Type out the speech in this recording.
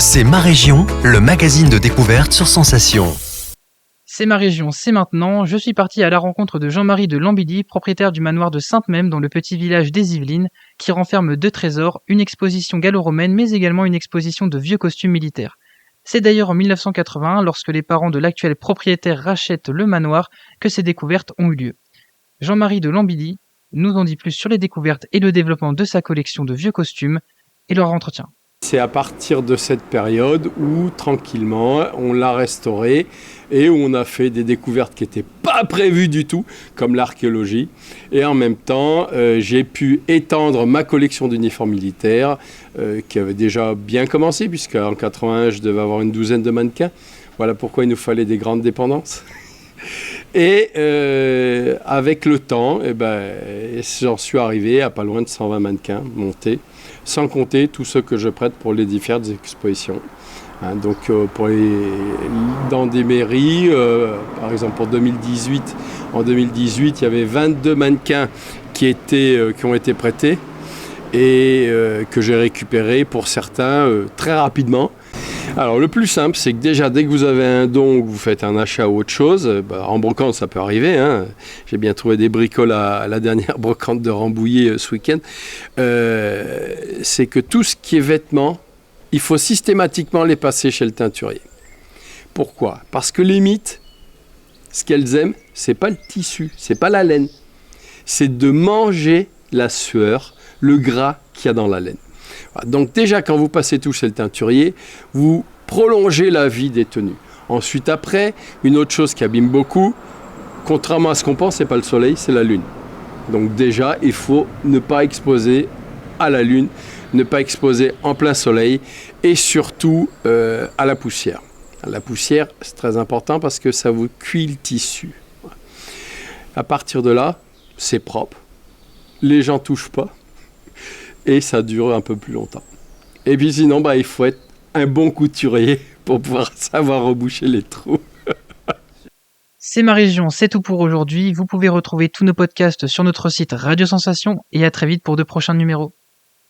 C'est ma région, le magazine de découverte sur Sensation. C'est ma région, c'est maintenant. Je suis parti à la rencontre de Jean-Marie de Lambilly, propriétaire du manoir de Sainte-Memme dans le petit village des Yvelines, qui renferme 2 trésors, une exposition gallo-romaine mais également une exposition de vieux costumes militaires. C'est d'ailleurs en 1981, lorsque les parents de l'actuel propriétaire rachètent le manoir, que ces découvertes ont eu lieu. Jean-Marie de Lambilly nous en dit plus sur les découvertes et le développement de sa collection de vieux costumes et leur entretien. C'est à partir de cette période où, tranquillement, on l'a restauré et où on a fait des découvertes qui n'étaient pas prévues du tout, comme l'archéologie. Et en même temps, j'ai pu étendre ma collection d'uniformes militaires, qui avait déjà bien commencé, puisqu'en 81, je devais avoir une douzaine de mannequins. Voilà pourquoi il nous fallait des grandes dépendances. Et avec le temps, j'en suis arrivé à pas loin de 120 mannequins montés, sans compter tous ceux que je prête pour les différentes expositions. Donc dans des mairies, par exemple pour 2018, en 2018, il y avait 22 mannequins qui ont été prêtés et que j'ai récupérés pour certains très rapidement. Alors le plus simple, c'est que déjà dès que vous avez un don ou que vous faites un achat ou autre chose, en brocante ça peut arriver, hein. J'ai bien trouvé des bricoles à la dernière brocante de Rambouillet ce week-end, c'est que tout ce qui est vêtements, il faut systématiquement les passer chez le teinturier. Pourquoi ? Parce que les mythes, ce qu'elles aiment, c'est pas le tissu, c'est pas la laine, c'est de manger la sueur, le gras qu'il y a dans la laine. Donc déjà, quand vous passez tout chez le teinturier, vous prolongez la vie des tenues. Ensuite, après, une autre chose qui abîme beaucoup, contrairement à ce qu'on pense, c'est pas le soleil, c'est la lune. Donc déjà, il faut ne pas exposer à la lune, ne pas exposer en plein soleil et surtout à la poussière. La poussière, c'est très important parce que ça vous cuit le tissu. À partir de là, c'est propre. Les gens touchent pas. Et ça dure un peu plus longtemps. Et puis sinon, il faut être un bon couturier pour pouvoir savoir reboucher les trous. C'est ma région, c'est tout pour aujourd'hui. Vous pouvez retrouver tous nos podcasts sur notre site Radio Sensation et à très vite pour de prochains numéros.